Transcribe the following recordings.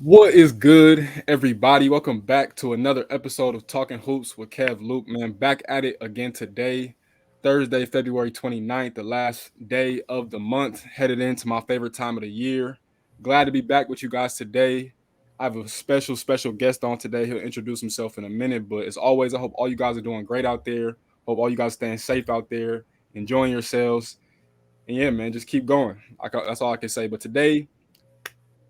What is good, everybody? Welcome back to another episode of Talking Hoops with Kev Luke, man. Back at it again today, Thursday, February 29th, the last day of the month, headed into my favorite time of the year. Glad to be back with you guys today. I have a special guest on today. He'll introduce himself in a minute, but as always, I hope all you guys are doing great out there. Hope all you guys staying safe out there, enjoying yourselves. And yeah, man, just keep going. That's all I can say. But today,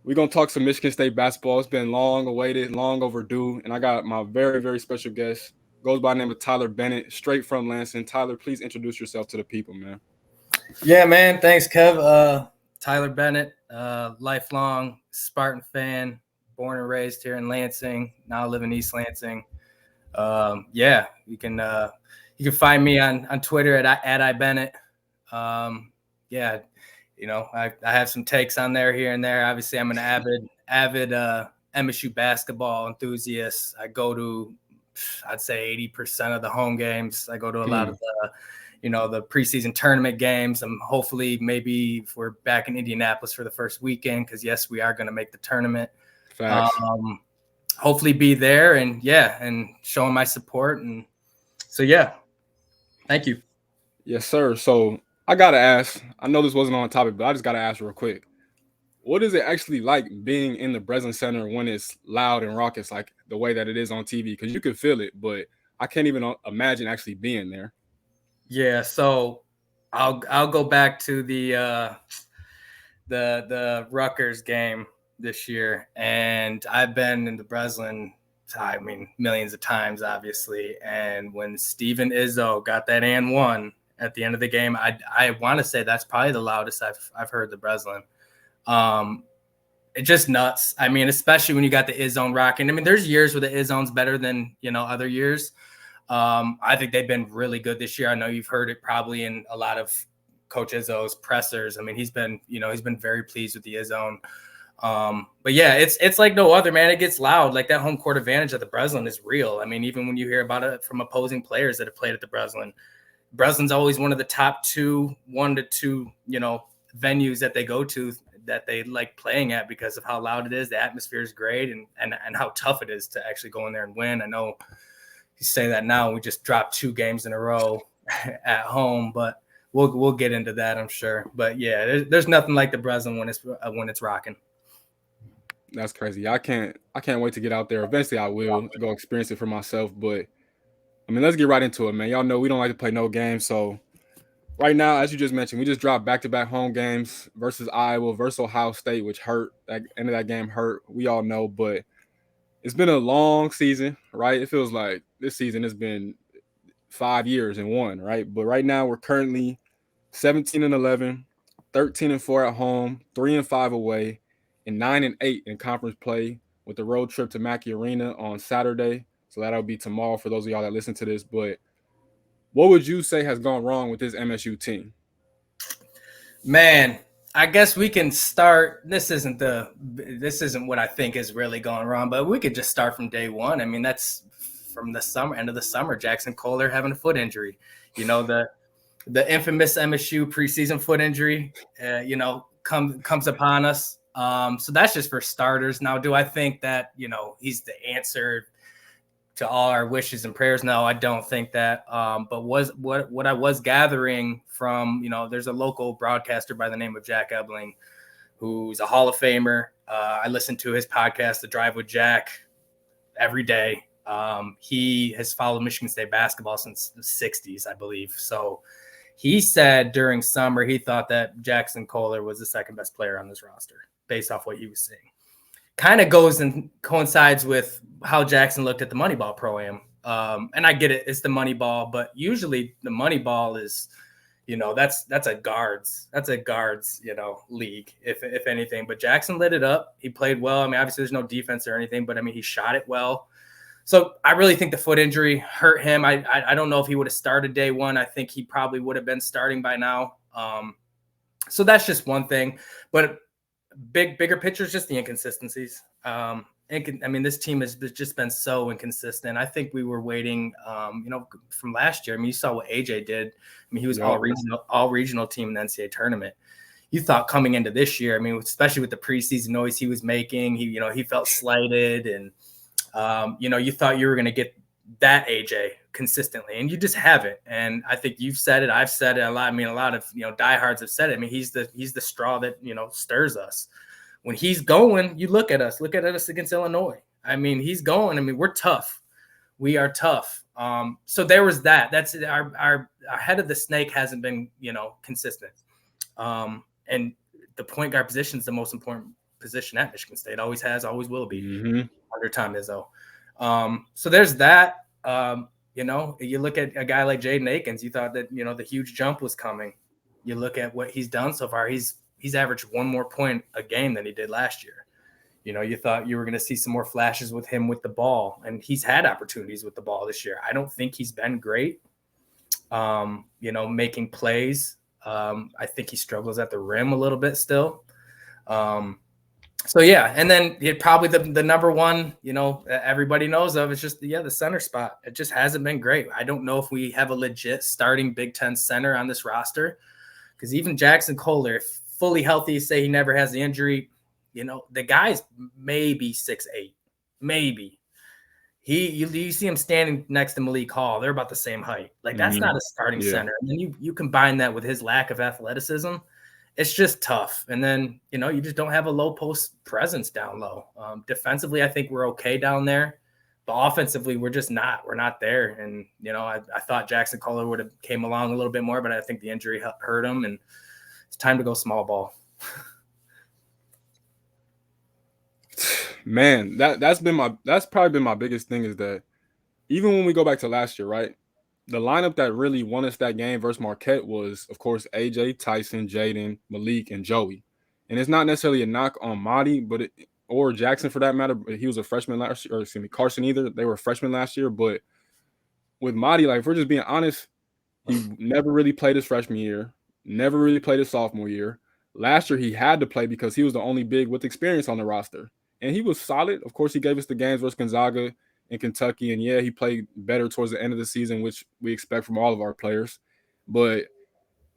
we're gonna talk some Michigan State basketball. It's been long awaited, long overdue, and I got my very special guest. Goes by the name of Tyler Bennett, straight from Lansing. Tyler, please introduce yourself to the people, man. Yeah, man. Thanks, Kev. Tyler Bennett, lifelong Spartan fan, born and raised here in Lansing. Now live in East Lansing. Yeah, you can find me on Twitter at ibennett. Yeah, I have some takes on there here and there. Obviously, I'm an avid MSU basketball enthusiast. I go to, I'd say 80% of the home games. I go to a lot of the preseason tournament games. I'm hopefully maybe if we're back in Indianapolis for the first weekend, because yes, we are going to make the tournament. Facts. Hopefully be there and showing my support. And so, yeah, thank you. Yes, sir. So I gotta ask. I know this wasn't on topic, but I just gotta ask real quick. What is it actually like being in the Breslin Center when it's loud and raucous, like the way that it is on TV? Because you can feel it, but I can't even imagine actually being there. Yeah, so I'll go back to the Rutgers game this year, and I've been in the Breslin, I mean, millions of times, obviously. And when Steven Izzo got that and one at the end of the game, I want to say that's probably the loudest I've heard the Breslin. It's just nuts. I mean, especially when you got the Izzone rocking. I mean, there's years where the Izzone's better than other years. I think they've been really good this year. I know you've heard it probably in a lot of Coach Izzo's pressers. I mean, he's been very pleased with the Izzone. But yeah, it's like no other, man. It gets loud. Like that home court advantage at the Breslin is real. I mean, even when you hear about it from opposing players that have played at the Breslin's always one of the top 1 to 2, venues that they go to that they like playing at because of how loud it is. The atmosphere is great and how tough it is to actually go in there and win. I know you say that now. We just dropped 2 games in a row at home, but we'll get into that, I'm sure. But yeah, there's nothing like the Breslin when it's rocking. That's crazy. I can't wait to get out there. Eventually I will go experience it for myself. But I mean, let's get right into it, man. Y'all know we don't like to play no games. So right now, as you just mentioned, we just dropped back-to-back home games versus Iowa, versus Ohio State, which hurt. That end of that game hurt. We all know, but it's been a long season, right? It feels like this season has been 5 years in one, right? But right now we're currently 17-11, 13-4 at home, 3-5 away, and 9-8 in conference play with the road trip to Mackey Arena on Saturday. So that'll be tomorrow for those of y'all that listen to this. But what would you say has gone wrong with this MSU team? Man, I guess we can start. This isn't what I think is really going wrong, but we could just start from day one. I mean, that's from the end of the summer. Jackson Kohler having a foot injury. The infamous MSU preseason foot injury. Comes upon us. So that's just for starters. Now, do I think that he's the answer to all our wishes and prayers? No, I don't think that. But what I was gathering from, there's a local broadcaster by the name of Jack Ebling, who's a Hall of Famer. I listen to his podcast, The Drive with Jack, every day. He has followed Michigan State basketball since the 60s, I believe. So he said during summer he thought that Jackson Kohler was the second best player on this roster based off what he was seeing. Kind of goes and coincides with how Jackson looked at the Moneyball Pro-Am. And I get it, it's the Moneyball, but usually the Moneyball is, that's a guards league, if anything. But Jackson lit it up. He played well. I mean, obviously there's no defense or anything, but I mean, he shot it well. So I really think the foot injury hurt him. I don't know if he would have started day one. I think he probably would have been starting by now. So that's just one thing. But bigger picture is just the inconsistencies. I mean, this team has just been so inconsistent. I think we were waiting, from last year. I mean, you saw what AJ did. I mean, he was all regional team in the NCAA tournament. you thought coming into this year, I mean, especially with the preseason noise he was making, he felt slighted, and you thought you were going to get that AJ consistently, and you just haven't. And I think you've said it, I've said it a lot. I mean, a lot of diehards have said it. I mean, he's the straw that stirs us. When he's going, you look at us against Illinois. I mean, he's going. I mean, we're tough. We are tough. So there was that. That's our head of the snake hasn't been consistent. And the point guard position is the most important position at Michigan State. Always has, always will be under Tom Izzo. So there's that. You look at a guy like Jaden Akins, you thought that the huge jump was coming. You look at what he's done so far. He's averaged one more point a game than he did last year. You thought you were going to see some more flashes with him with the ball, and he's had opportunities with the ball this year. I don't think he's been great, making plays. I think he struggles at the rim a little bit still. So, yeah, and then probably the number one, everybody knows of is just, the center spot. It just hasn't been great. I don't know if we have a legit starting Big Ten center on this roster, because even Jackson Kohler, if fully healthy, say he never has the injury, the guy's maybe 6'8", maybe. You see him standing next to Malik Hall. They're about the same height. Like, that's not a starting center. And then you combine that with his lack of athleticism. It's just tough. And then, you just don't have a low post presence down low. Defensively, I think we're okay down there. But offensively, we're just not. We're not there. And, I thought Jackson Kohler would have came along a little bit more, but I think the injury hurt him. And it's time to go small ball. Man, that's probably been my biggest thing, is that even when we go back to last year, right? The lineup that really won us that game versus Marquette was, of course, AJ, Tyson, Jaden, Malik, and Joey. And it's not necessarily a knock on Mahdi, or Jackson for that matter. He was a freshman last year, or excuse me, Carson either. They were freshmen last year. But with Mahdi, like, if we're just being honest, he never really played his freshman year, never really played his sophomore year. Last year, he had to play because he was the only big with experience on the roster. And he was solid. Of course, he gave us the games versus Gonzaga in Kentucky. And, yeah, he played better towards the end of the season, which we expect from all of our players. But,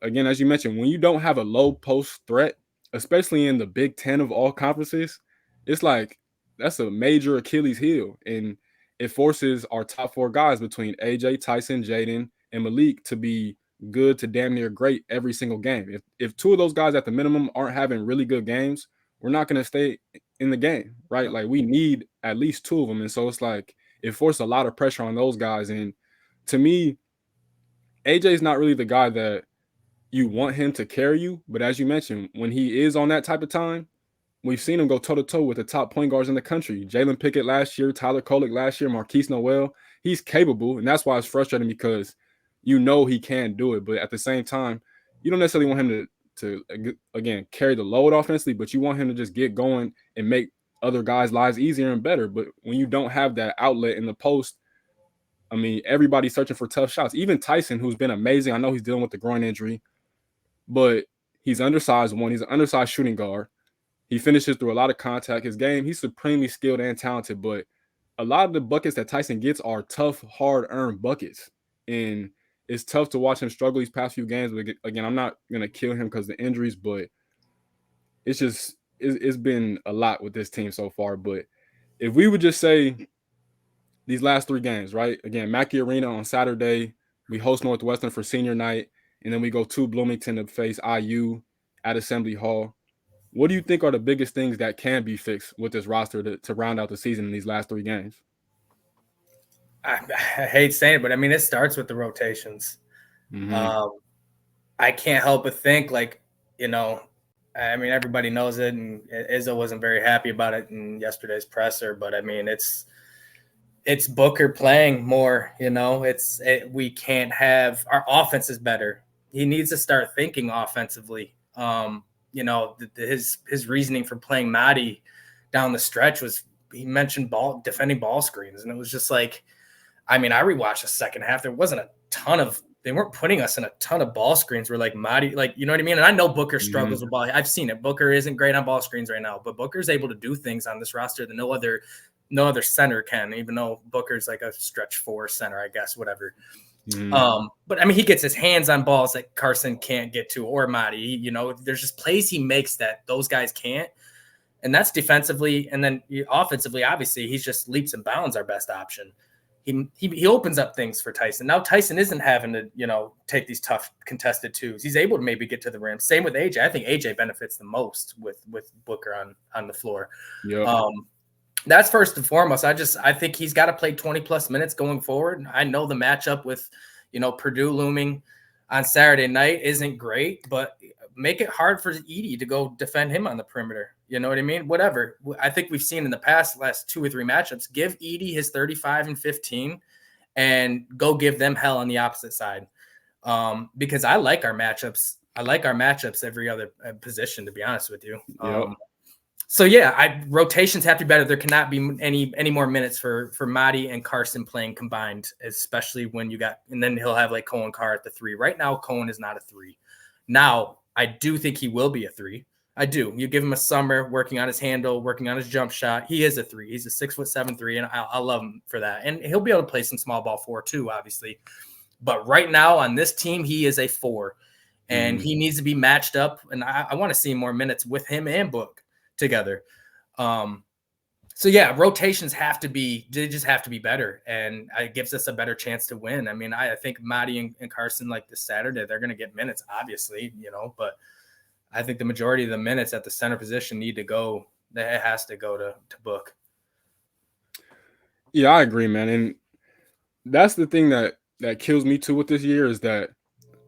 again, as you mentioned, when you don't have a low post threat, especially in the Big Ten of all conferences, it's like that's a major Achilles heel. And it forces our top four guys between AJ, Tyson, Jaden, and Malik to be good to damn near great every single game. If two of those guys at the minimum aren't having really good games, we're not going to stay in the game, right? Like, we need at least two of them. And so it's like it forced a lot of pressure on those guys. And to me, AJ is not really the guy that you want him to carry you. But as you mentioned, when he is on that type of time, we've seen him go toe-to-toe with the top point guards in the country. Jalen Pickett last year, Tyler Kolek last year, Marquise Noel. He's capable, and that's why it's frustrating, because he can do it. But at the same time, you don't necessarily want him to again, carry the load offensively, but you want him to just get going and make other guys' lives easier and better. But when you don't have that outlet in the post, I mean, everybody's searching for tough shots. Even Tyson, who's been amazing. I know he's dealing with the groin injury, but he's undersized one. He's an undersized shooting guard. He finishes through a lot of contact. His game, he's supremely skilled and talented, but a lot of the buckets that Tyson gets are tough, hard-earned buckets. And it's tough to watch him struggle these past few games. But again, I'm not going to kill him because of the injuries, but it's been a lot with this team so far. But if we would just say these last three games, right? Again, Mackey Arena on Saturday, we host Northwestern for senior night, and then we go to Bloomington to face IU at Assembly Hall. What do you think are the biggest things that can be fixed with this roster to round out the season in these last three games? I hate saying it, but I mean, it starts with the rotations. Mm-hmm. I can't help but think, like, I mean, everybody knows it, and Izzo wasn't very happy about it in yesterday's presser, but I mean, it's Booker playing more, we can't have – our offense is better. He needs to start thinking offensively. His reasoning for playing Mahdi down the stretch was he mentioned defending ball screens. And it was just like, I mean, I rewatched the second half. There wasn't a ton of – they weren't putting us in a ton of ball screens where, like, Mahdi – like, you know what I mean? And I know Booker struggles with ball. I've seen it. Booker isn't great on ball screens right now, but Booker's able to do things on this roster that no other center can, even though Booker's like a stretch four center, I guess, whatever. But I mean, he gets his hands on balls that Carson can't get to, or Madi. You know, there's just plays he makes that those guys can't, and that's defensively. And then offensively, obviously, he's just leaps and bounds our best option. He opens up things for Tyson. Now Tyson isn't having to take these tough contested twos. He's able to maybe get to the rim. Same with AJ. I think AJ benefits the most with Booker on the floor. Yeah. That's first and foremost. I think he's got to play 20 plus minutes going forward. I know the matchup with Purdue looming on Saturday night isn't great, but make it hard for Edey to go defend him on the perimeter. You know what I mean? Whatever. I think we've seen in the last 2 or 3 matchups, give Edey his 35 and 15 and go give them hell on the opposite side. Because I like our matchups. I like our matchups every other position, to be honest with you. So yeah, rotations have to be better. There cannot be any more minutes for Madi and Carson playing combined, especially when you got, and then he'll have like Cohen Carr at the 3. Right now, Cohen is not a 3. Now, I do think he will be a 3. I do. You give him a summer working on his handle, working on his jump shot. He is a 3. He's a 6'7" 3, and I love him for that. And he'll be able to play some small ball 4 too, obviously. But right now on this team, he is a 4, and he needs to be matched up. And I want to see more minutes with him and Book together. So yeah, rotations they just have to be better, and it gives us a better chance to win. I mean, I think Madi and Carson, like this Saturday, they're going to get minutes, obviously, but I think the majority of the minutes at the center position need to go. It has to go to Book. Yeah, I agree, man. And that's the thing that kills me too with this year is that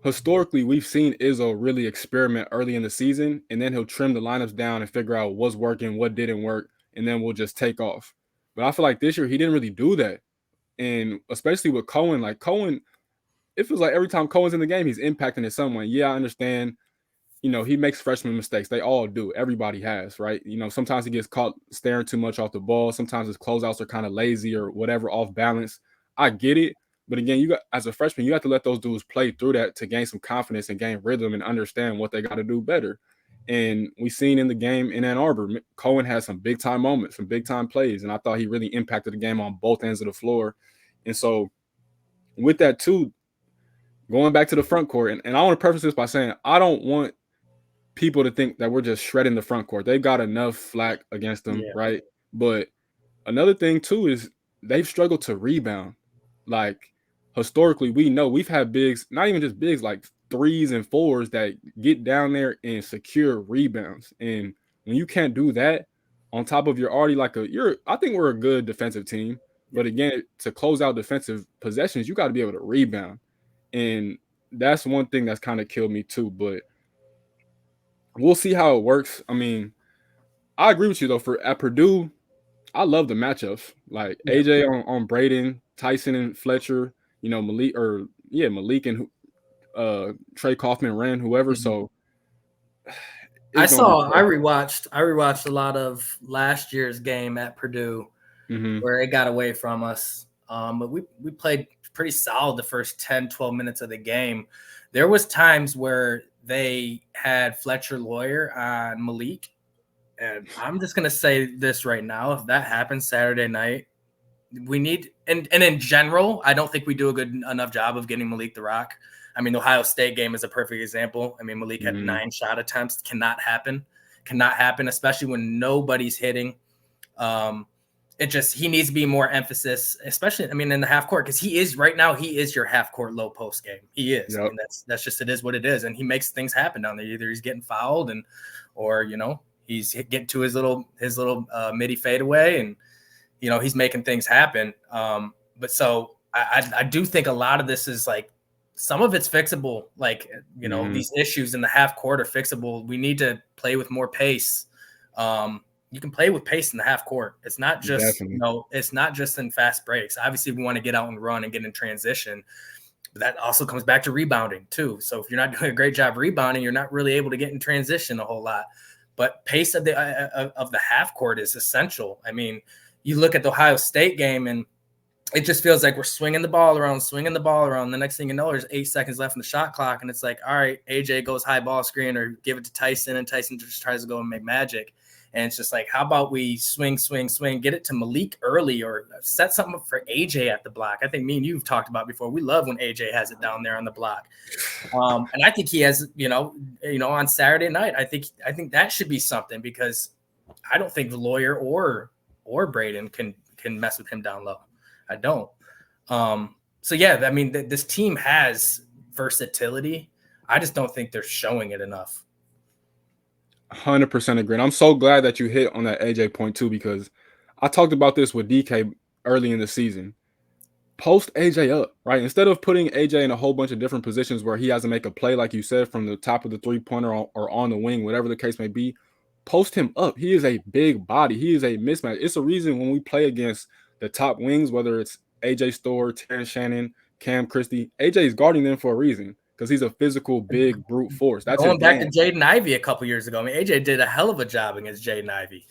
historically we've seen Izzo really experiment early in the season, and then he'll trim the lineups down and figure out what's working, what didn't work, and then we'll just take off. But I feel like this year he didn't really do that. And especially with Cohen, it feels like every time Cohen's in the game, he's impacting in some way. Yeah, I understand. He makes freshman mistakes. They all do. Everybody has, right? Sometimes he gets caught staring too much off the ball. Sometimes his closeouts are kind of lazy or whatever, off balance. I get it. But again, as a freshman, you have to let those dudes play through that to gain some confidence and gain rhythm and understand what they got to do better. And we've seen in the game in Ann Arbor, Cohen had some big time moments, some big time plays. And I thought he really impacted the game on both ends of the floor. And so with that too, going back to the front court, and I want to preface this by saying I don't want people to think that we're just shredding the front court. They've got enough flack against them, right? But another thing too is they've struggled to rebound. Like historically, we know we've had bigs, not even just bigs, like 3s and 4s that get down there and secure rebounds. And when you can't do that, on top of you're already I think we're a good defensive team. But again, to close out defensive possessions, you got to be able to rebound. And that's one thing that's kind of killed me too. But we'll see how it works. I mean, I agree with you though. At Purdue, I love the matchups. Like AJ on Braden, Tyson and Fletcher, Malik and Trey Kaufman ran whoever. So I rewatched a lot of last year's game at Purdue where it got away from us. But we played pretty solid the first 10, 12 minutes of the game. There was times where they had Fletcher Lawyer on Malik. And I'm just going to say this right now. If that happens Saturday night, we need – and in general, I don't think we do a good enough job of getting Malik the rock. I mean, the Ohio State game is a perfect example. I mean, Malik had 9 shot attempts. Cannot happen, especially when nobody's hitting. He needs to be more emphasis, especially, I mean, in the half court, because he is your half court low post game. He is. Yep. I mean, that's just, it is what it is. And he makes things happen down there. Either he's getting fouled or he's getting to his little midi fadeaway and, he's making things happen. But so I do think a lot of this is like, some of it's fixable. Like, these issues in the half court are fixable. We need to play with more pace. You can play with pace in the half court. It's not just, it's not just in fast breaks. Obviously we want to get out and run and get in transition, but that also comes back to rebounding too. So if you're not doing a great job rebounding, you're not really able to get in transition a whole lot, but pace of the half court is essential. I mean, you look at the Ohio State game and it just feels like we're swinging the ball around. The next thing you know, there's 8 seconds left in the shot clock. And it's like, all right, AJ goes high ball screen or give it to Tyson, and Tyson just tries to go and make magic. And it's just like, how about we swing, get it to Malik early, or set something up for AJ at the block. I think me and you've talked about before. We love when AJ has it down there on the block. And I think he has, on Saturday night, I think that should be something, because I don't think the Lawyer or Braden can mess with him down low. I don't. So yeah, I mean, this team has versatility. I just don't think they're showing it enough. 100% agree. And I'm so glad that you hit on that AJ point too, because I talked about this with DK early in the season. Post AJ up, right? Instead of putting AJ in a whole bunch of different positions where he has to make a play, like you said, from the top of the three-pointer or on the wing, whatever the case may be, post him up. He is a big body. He is a mismatch. It's a reason when we play against the top wings, whether it's AJ Storr, Terrence Shannon, Cam Christie, AJ is guarding them for a reason, because he's a physical, big brute force. That's going back to Jaden Ivey a couple years ago. I mean, AJ did a hell of a job against Jaden Ivey.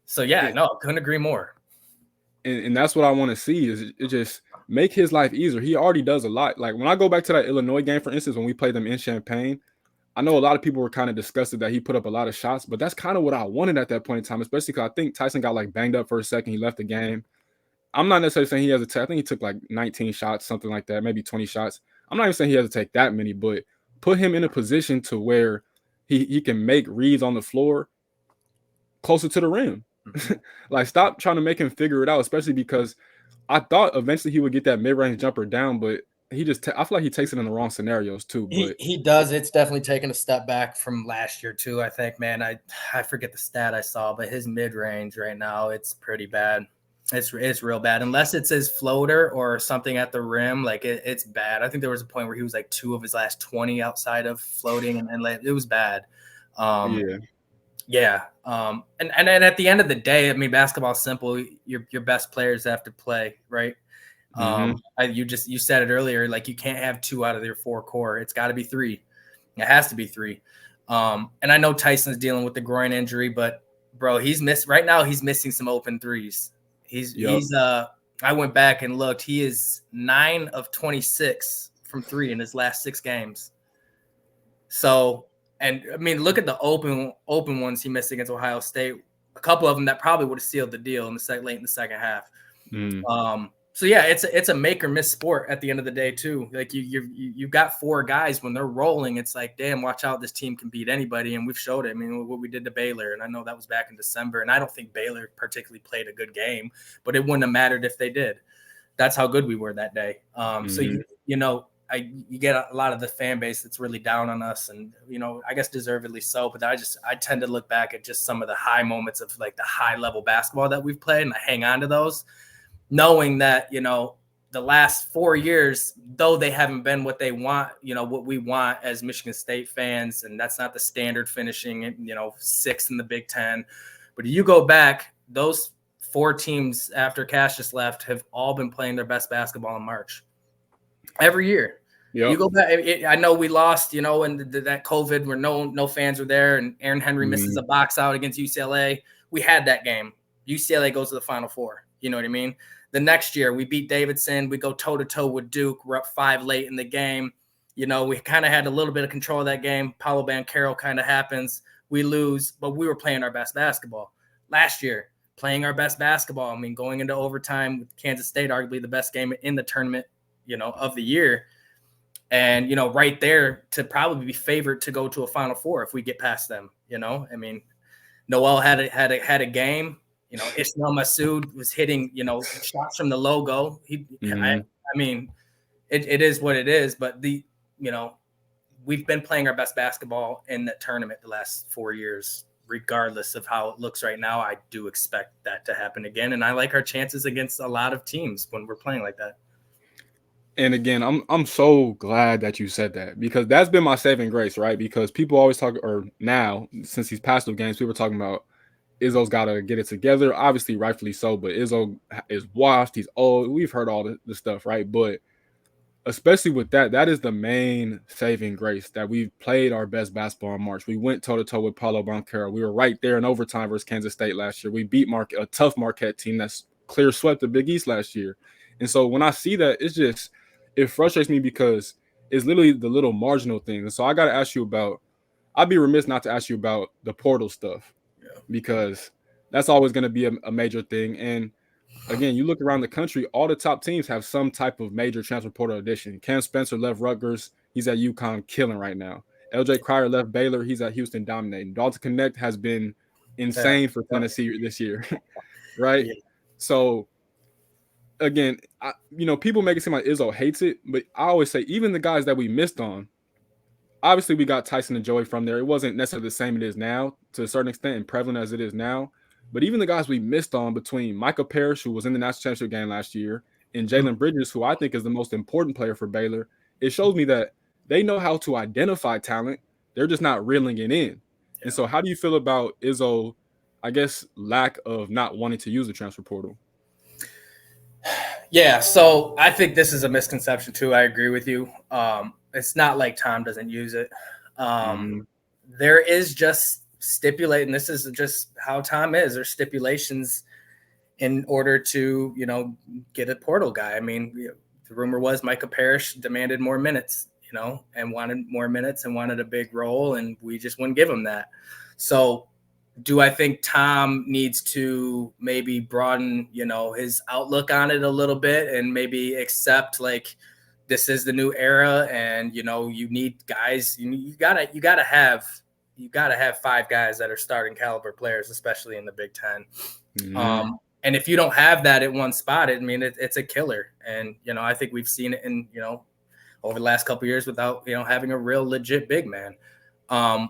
So yeah, no, couldn't agree more. And that's what I want to see, is it just make his life easier. He already does a lot. Like when I go back to that Illinois game, for instance, when we played them in Champaign, I know a lot of people were kind of disgusted that he put up a lot of shots, but that's kind of what I wanted at that point in time, especially because I think Tyson got like banged up for a second. He left the game. I'm not necessarily saying he has I think he took like 19 shots, something like that, maybe 20 shots. I'm not even saying he has to take that many, but put him in a position to where he can make reads on the floor closer to the rim. Like, stop trying to make him figure it out, especially because I thought eventually he would get that mid-range jumper down, but he just I feel like he takes it in the wrong scenarios too. But he does. It's definitely taken a step back from last year too, I think, man. I forget the stat I saw, but his mid-range right now, it's pretty bad. It's real bad. Unless it's his floater or something at the rim, like it's bad. I think there was a point where he was like 2 of his last 20 outside of floating, and it was bad. Yeah. And at the end of the day, I mean, basketball's simple. Your best players have to play, right? You said it earlier, like you can't have 2 out of your 4 core. It's got to be 3. It has to be 3. And I know Tyson's dealing with the groin injury, but bro, he's missing some open threes. I went back and looked. He is 9 of 26 from 3 in his last 6 games. So, and I mean, look at the open ones he missed against Ohio State. A couple of them that probably would have sealed the deal late in the second half. So yeah, it's a make or miss sport at the end of the day too. Like you've got 4 guys, when they're rolling, it's like, damn, watch out, this team can beat anybody, and we've showed it. I mean, what we did to Baylor, and I know that was back in December, and I don't think Baylor particularly played a good game, but it wouldn't have mattered if they did. That's how good we were that day. So you get a lot of the fan base that's really down on us, and I guess deservedly so. But I tend to look back at just some of the high moments of like the high level basketball that we've played, and I hang on to those, knowing that, the last 4 years, though they haven't been what they want, what we want as Michigan State fans, and that's not the standard finishing, 6th in the Big Ten. But you go back, those 4 teams after Cassius left have all been playing their best basketball in March. Every year. Yep. You go back, I know we lost, and that COVID where no fans were there, and Aaron Henry misses a box out against UCLA. We had that game. UCLA goes to the Final Four. You know what I mean? The next year, we beat Davidson. We go toe-to-toe with Duke. We're up 5 late in the game. We kind of had a little bit of control of that game. Paolo Banchero kind of happens. We lose, but we were playing our best basketball. Last year, playing our best basketball. I mean, going into overtime with Kansas State, arguably the best game in the tournament, of the year. And, right there to probably be favored to go to a Final Four if we get past them, I mean, Noel had a game. Ismail Massoud was hitting, shots from the logo. I mean, it is what it is, but we've been playing our best basketball in the tournament the last 4 years, regardless of how it looks right now. I do expect that to happen again. And I like our chances against a lot of teams when we're playing like that. And again, I'm so glad that you said that, because that's been my saving grace, right? Because people always talk, or now, since these past 2 games, people are talking about Izzo's got to get it together. Obviously, rightfully so, but Izzo is washed. He's old. We've heard all the stuff, right? But especially with that is the main saving grace, that we've played our best basketball in March. We went toe-to-toe with Paolo Banchero. We were right there in overtime versus Kansas State last year. We beat a tough Marquette team that's clear swept the Big East last year. And so when I see that, it frustrates me, because it's literally the little marginal things. And so I got to ask you about, I'd be remiss not to ask you about the portal stuff. because that's always going to be a major thing. And again, you look around the country, all the top teams have some type of major transfer portal addition. Cam Spencer left Rutgers. He's at UConn killing right now. LJ Cryer left Baylor. He's at Houston dominating. Dalton Connect has been Yeah. insane for Tennessee this year, right? Yeah. So again, people make it seem like Izzo hates it, but I always say even the guys that we missed on, obviously we got Tyson and Joey from there. It wasn't necessarily the same it is now to a certain extent and prevalent as it is now. But even the guys we missed on between Michael Parrish, who was in the national championship game last year, and Jalen Bridges, who I think is the most important player for Baylor, it shows me that they know how to identify talent. They're just not reeling it in. And so how do you feel about Izzo, I guess, lack of not wanting to use the transfer portal? Yeah, so I think this is a misconception too. I agree with you. It's not like Tom doesn't use it. There is just stipulating. This is just how Tom is. There's stipulations in order to, get a portal guy. I mean, the rumor was Michael Parrish demanded more minutes, and wanted more minutes and wanted a big role, and we just wouldn't give him that. So do I think Tom needs to maybe broaden, his outlook on it a little bit and maybe accept like this is the new era and, you need guys, you gotta have 5 guys that are starting caliber players, especially in the Big Ten. And if you don't have that at one spot, it's a killer. And, I think we've seen it in, over the last couple of years without, having a real legit big man.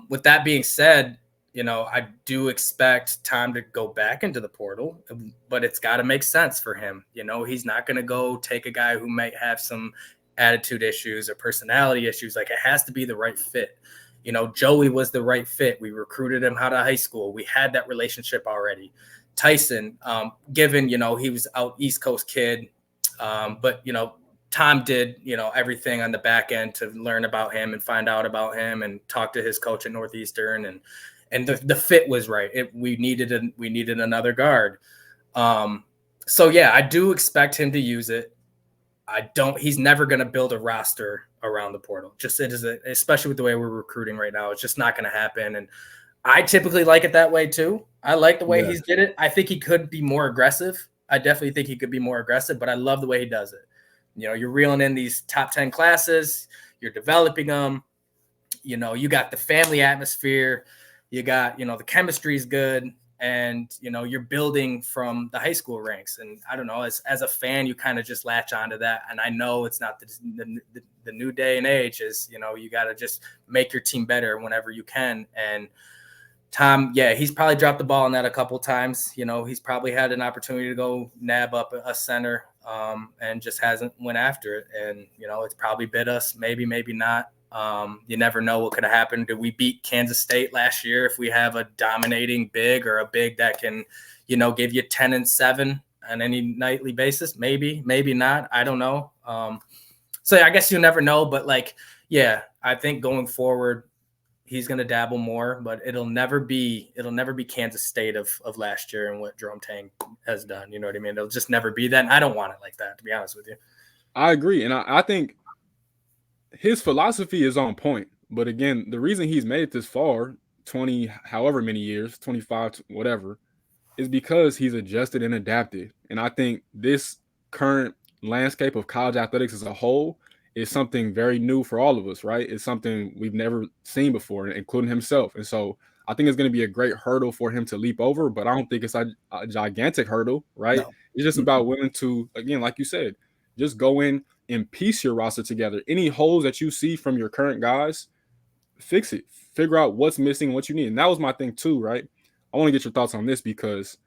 With that being said, I do expect Tom to go back into the portal, but it's got to make sense for him. He's not going to go take a guy who might have some attitude issues or personality issues. Like, it has to be the right fit. Joey was the right fit. We recruited him out of high school. We had that relationship already. Tyson, given, he was out East Coast kid, but, Tom did, everything on the back end to learn about him and find out about him and talk to his coach at Northeastern, and the fit was right. We needed another guard. So yeah, I do expect him to use it. He's never going to build a roster around the portal. Especially with the way we're recruiting right now, it's just not going to happen. And I typically like it that way too. I like the way he's did it. I think he could be more aggressive. I definitely think he could be more aggressive, but I love the way he does it. You're reeling in these top 10 classes, you're developing them, you got the family atmosphere, you got, the chemistry is good, and, you're building from the high school ranks. And I don't know, as a fan, you kind of just latch onto that. And I know it's not the new day and age is, you got to just make your team better whenever you can. And Tom, he's probably dropped the ball on that a couple times. He's probably had an opportunity to go nab up a center and just hasn't went after it. And, it's probably bit us, maybe not. You never know what could have happened. Did we beat Kansas State last year if we have a dominating big or a big that can, give you 10 and 7 on any nightly basis? Maybe not. I don't know. So I guess you never know. But I think going forward, he's going to dabble more, but it'll never be Kansas State of last year and what Jerome Tang has done. You know what I mean? It'll just never be that. And I don't want it like that, to be honest with you. I agree. And I think his philosophy is on point. But again, the reason he's made it this far, 20, however many years, 25, whatever, is because he's adjusted and adapted. And I think this current landscape of college athletics as a whole is something very new for all of us, right? It's something we've never seen before, including himself. And so I think it's going to be a great hurdle for him to leap over, but I don't think it's a gigantic hurdle, right? No. It's just about willing to, again, like you said, just go in and piece your roster together. Any holes that you see from your current guys, fix it. Figure out what's missing, what you need. And that was my thing too, right? I want to get your thoughts on this because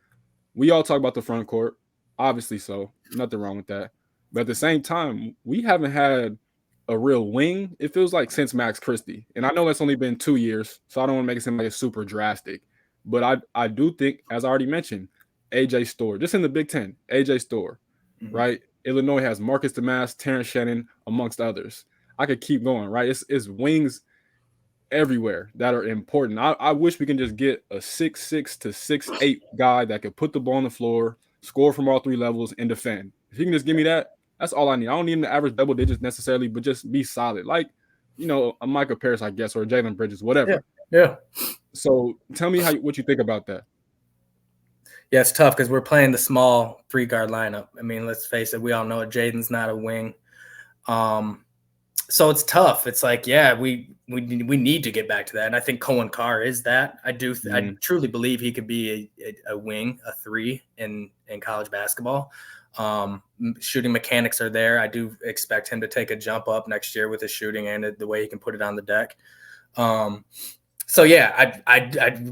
we all talk about the front court. Obviously so. Nothing wrong with that. But at the same time, we haven't had a real wing, it feels like, since Max Christie. And I know that's only been 2 years, so I don't want to make it seem like it's super drastic. But I do think, as I already mentioned, AJ Storr, just in the Big Ten, AJ Storr, right? Illinois has Marcus Damas, Terrence Shannon, amongst others. I could keep going, right? It's wings everywhere that are important. I wish we can just get a 6'6" to 6'8" guy that could put the ball on the floor, score from all 3 levels, and defend. If you can just give me that, that's all I need. I don't need him to average double digits necessarily, but just be solid. Like, a Michael Parrish, I guess, or a Jalen Bridges, whatever. Yeah. So tell me what you think about that. Yeah, it's tough because we're playing the small 3-guard lineup. I mean, let's face it, we all know Jaden's not a wing. So it's tough. It's like, yeah, we need to get back to that. And I think Cohen Carr is that. I truly believe he could be a wing, a 3 in college basketball. Shooting mechanics are there. I do expect him to take a jump up next year with his shooting and the way he can put it on the deck. So yeah,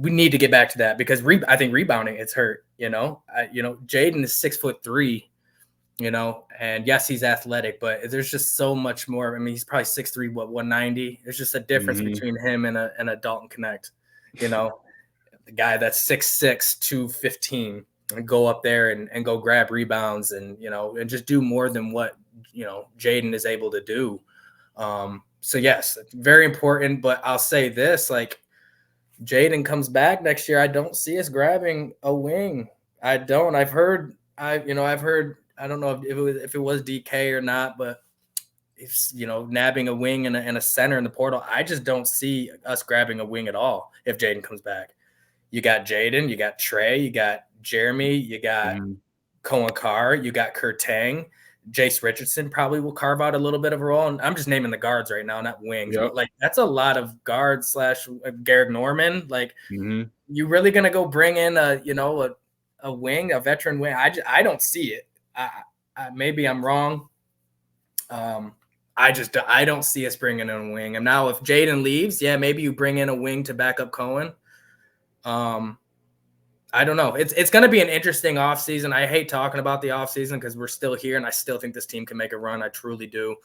we need to get back to that because I think rebounding it's hurt. Jaden is 6'3", and yes, he's athletic, but there's just so much more. I mean, he's probably 6'3", 190. There's just a difference between him and a Dalton Connect. The guy that's 6'6", 215, and go up there and go grab rebounds and and just do more than what Jaden is able to do. So yes, it's very important. But I'll say this: like, Jaden comes back next year, I don't see us grabbing a wing. I don't. I've heard. I don't know if it was DK or not, but it's nabbing a wing and a center in the portal. I just don't see us grabbing a wing at all if Jaden comes back. You got Jaden, you got Trey, you got Jeremy, you got Cohen Carr, you got Kurt Tang. Jace Richardson probably will carve out a little bit of a role. And I'm just naming the guards right now, not wings. But like that's a lot of guards / Garrett Norman. Like you really gonna go bring in a wing, a veteran wing? I don't see it. Maybe I'm wrong. I don't see us bringing in a wing. And now if Jaden leaves, yeah, maybe you bring in a wing to back up Cohen. I don't know. It's going to be an interesting offseason. I hate talking about the offseason because we're still here, and I still think this team can make a run. I truly do.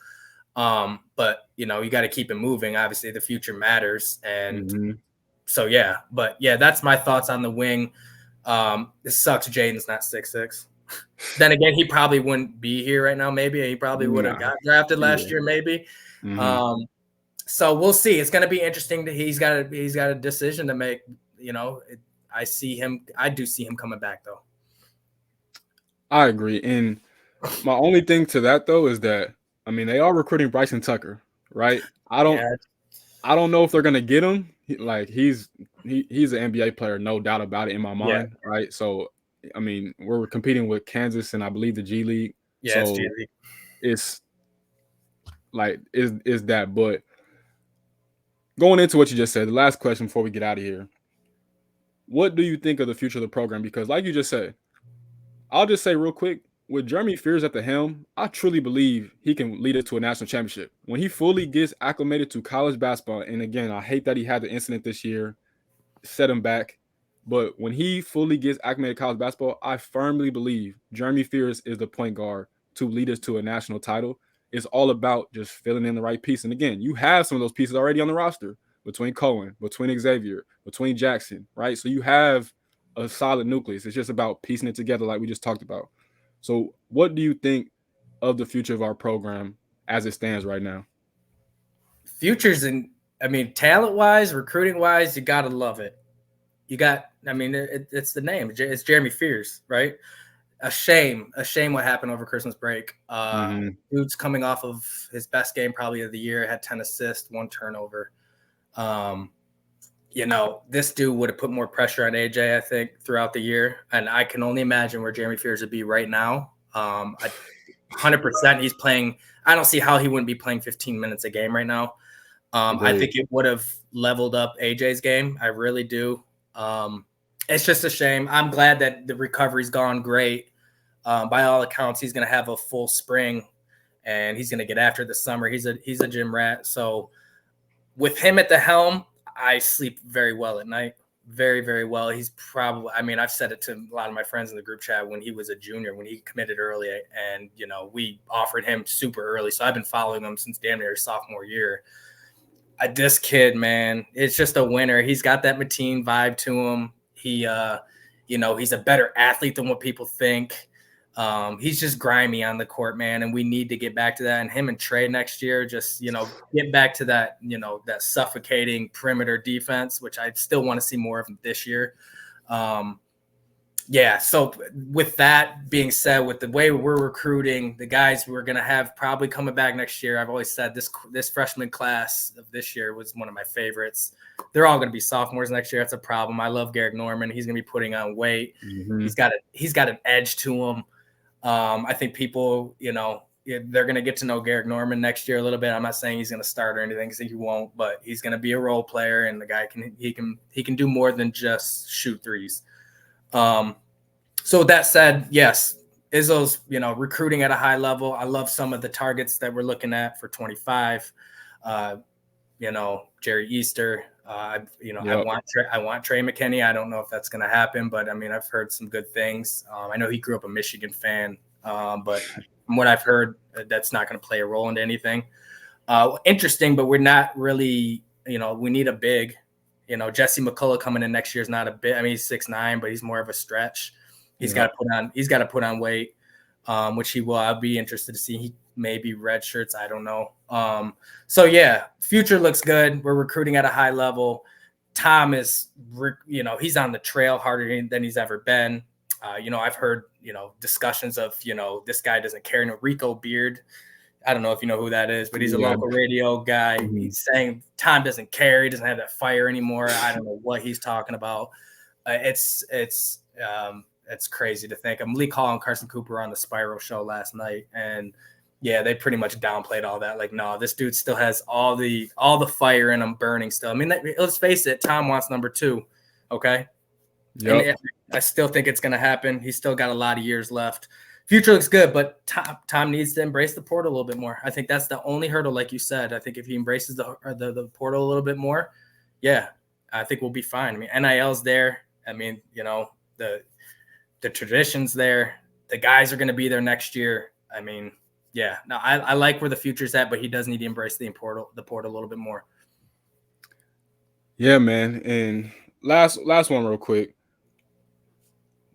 But, you got to keep it moving. Obviously, the future matters. And so, yeah. But, yeah, that's my thoughts on the wing. It sucks Jaden's not 6'6". Then again, he probably wouldn't be here right now. Maybe he probably would have got drafted last year. Maybe. So we'll see. It's going to be interesting. He's got a decision to make. I do see him coming back though. I agree. And my only thing to that though is that they are recruiting Bryson Tucker, right? I don't know if they're gonna get him. He's an NBA player, no doubt about it in my mind, right? So we're competing with Kansas and I believe the G League. Yeah, so it's G League. It's like is that, but going into what you just said, the last question before we get out of here. What do you think of the future of the program? Because like you just said, I'll just say real quick, with Jeremy Fears at the helm, I truly believe he can lead us to a national championship. When he fully gets acclimated to college basketball, and again, I hate that he had the incident this year, set him back. But when he fully gets acclimated to college basketball, I firmly believe Jeremy Fears is the point guard to lead us to a national title. It's all about just filling in the right piece. And again, you have some of those pieces already on the roster. Between Cohen, between Xavier, between Jackson, right? So you have a solid nucleus. It's just about piecing it together like we just talked about. So what do you think of the future of our program as it stands right now? Futures talent-wise, recruiting-wise, you got to love it. It's the name. It's Jeremy Fears, right? A shame what happened over Christmas break. Dude's coming off of his best game probably of the year, had 10 assists, 1 turnover. This dude would have put more pressure on AJ, I think, throughout the year. And I can only imagine where Jeremy Fears would be right now. 100% he's playing. I don't see how he wouldn't be playing 15 minutes a game right now. I think it would have leveled up AJ's game. I really do. It's just a shame. I'm glad that the recovery's gone great. By all accounts, he's going to have a full spring and he's going to get after the summer. He's a gym rat. So with him at the helm, I sleep very well at night. Very, very well. He's probably, I've said it to a lot of my friends in the group chat when he was a junior, when he committed early and, we offered him super early. So I've been following him since damn near his sophomore year. This kid, man, it's just a winner. He's got that Mateen vibe to him. He, he's a better athlete than what people think. He's just grimy on the court, man, and we need to get back to that. And him and Trey next year, just get back to that, that suffocating perimeter defense, which I still want to see more of this year. Yeah. So with that being said, with the way we're recruiting, the guys we're going to have probably coming back next year, I've always said this freshman class of this year was one of my favorites. They're all going to be sophomores next year. That's a problem. I love Garrick Norman. He's going to be putting on weight. Mm-hmm. He's got an edge to him. I think people, they're going to get to know Garrick Norman next year a little bit. I'm not saying he's going to start or anything, because he won't, but he's going to be a role player, and the guy can do more than just shoot threes. So with that said, yes, Izzo's, recruiting at a high level. I love some of the targets that we're looking at for 25. Jerry Easter. Yep. I want Trey McKinney. I don't know if that's going to happen, but I mean, I've heard some good things. I know he grew up a Michigan fan, but from what I've heard, that's not going to play a role into anything. Interesting, but we're not really, we need a big. Jesse McCullough coming in next year is not a bit. I mean, he's 6'9", but he's more of a stretch. He's got to put on weight, which he will. I'll be interested to see. He maybe red shirts. I don't know. So yeah, future looks good. We're recruiting at a high level. Tom is, he's on the trail harder than he's ever been. I've heard, discussions of, this guy doesn't care. Rico Beard. I don't know if you know who that is, but he's a local radio guy. Mm-hmm. He's saying Tom doesn't care. He doesn't have that fire anymore. I don't know what he's talking about. It's crazy to think. Malik Hall and Carson Cooper were on the Spiral show last night, and yeah, they pretty much downplayed all that. Like, no, this dude still has all the fire in him burning still. I mean, let's face it, Tom wants number 2. Okay. Yep. I still think it's going to happen. He's still got a lot of years left. Future looks good, but Tom needs to embrace the portal a little bit more. I think that's the only hurdle, like you said. I think if he embraces the portal a little bit more, yeah, I think we'll be fine. I mean, NIL's there. I mean, the tradition's there. The guys are going to be there next year. I mean, yeah, no, I like where the future's at, but he does need to embrace the portal a little bit more. Yeah, man. And last one real quick.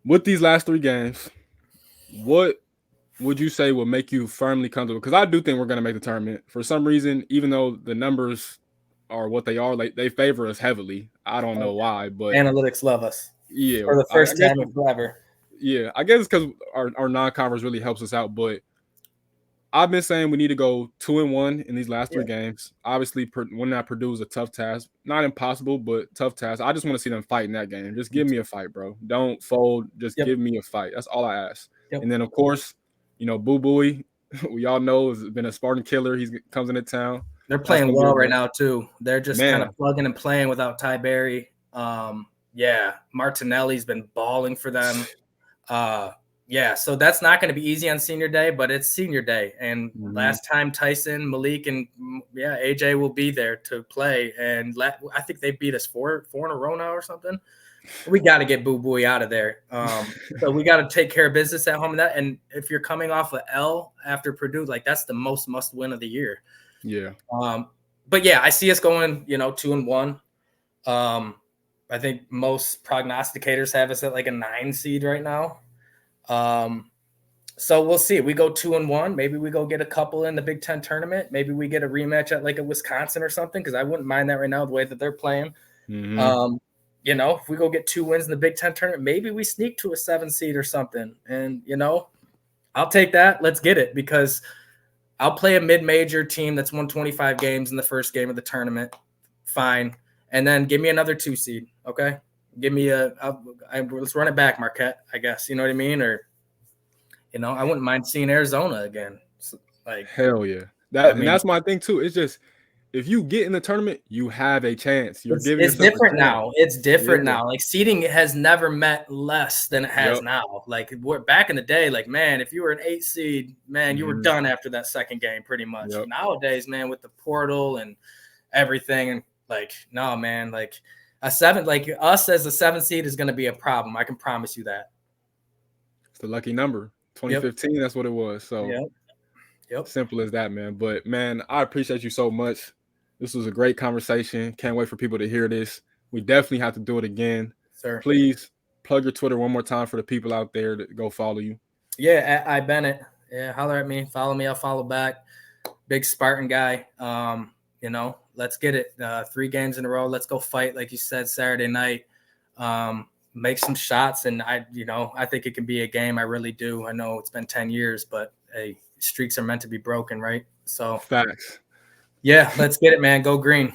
With these last 3 games, what would you say will make you firmly comfortable? Because I do think we're going to make the tournament. For some reason, even though the numbers are what they are, like, they favor us heavily. I don't know why, but analytics love us. Yeah, for the first time in forever. Yeah, I guess it's because our non-conference really helps us out. But I've been saying we need to go 2-1 in these last 3 games. Obviously, winning at Purdue is a tough task. Not impossible, but tough task. I just want to see them fight in that game. Just give me a fight, bro. Don't fold. Just give me a fight. That's all I ask. Yep. And then, of course, Boo Booey, we all know, has been a Spartan killer. He comes into town. They're playing well right now, too. They're just kind of plugging and playing without Ty Berry. Martinelli's been balling for them. So that's not going to be easy on senior day, but it's senior day. And last time Tyson, Malik, and AJ will be there to play. And I think they beat us 4 in a row now or something. We got to get Boo Booey out of there. So we got to take care of business at home. And if you're coming off an L after Purdue, like, that's the most must win of the year. Yeah. But yeah, I see us going, 2-1. I think most prognosticators have us at like a 9 seed right now. So we'll see. We go 2-1. Maybe we go get a couple in the Big Ten tournament. Maybe we get a rematch at like a Wisconsin or something, because I wouldn't mind that right now, the way that they're playing. Mm-hmm. If we go get 2 wins in the Big Ten tournament, maybe we sneak to a 7 seed or something. And, I'll take that. Let's get it, because I'll play a mid-major team that's won 25 games in the first game of the tournament. Fine. And then give me another 2 seed. Okay. Give me let's run it back, Marquette, I guess. You know what I mean? Or, I wouldn't mind seeing Arizona again. Like, hell yeah. That's my thing too. It's just, if you get in the tournament, you have a chance. It's different now. It's different now. Like, seeding has never meant less than it has now. Like, back in the day, like, man, if you were an 8 seed, man, you were done after that second game pretty much. Yep. Nowadays, man, with the portal and everything, and like, no, man, like a 7, like us as a 7 seed is going to be a problem. I can promise you that. It's the lucky number. 2015, that's what it was. So yep. Simple as that, man. But, man, I appreciate you so much. This was a great conversation. Can't wait for people to hear this. We definitely have to do it again. Sir. Please plug your Twitter one more time for the people out there to go follow you. Yeah, at Bennett. Yeah, holler at me. Follow me. I'll follow back. Big Spartan guy. Let's get it. 3 games in a row. Let's go fight, like you said, Saturday night. make some shots, and I think it can be a game. I really do. I know it's been 10 years, but hey, streaks are meant to be broken, right? So Facts. yeah, let's get it, man. Go green.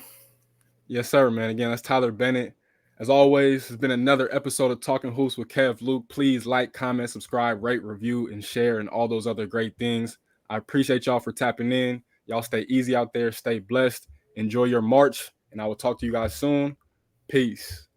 Yes, sir, man. Again, that's Tyler Bennett. As always, it's been another episode of Talking Hoops with Kev Luke. Please like, comment, subscribe, rate, review, and share, and all those other great things. I appreciate y'all for tapping in. Y'all stay easy out there. Stay blessed. Enjoy your March, and I will talk to you guys soon. Peace.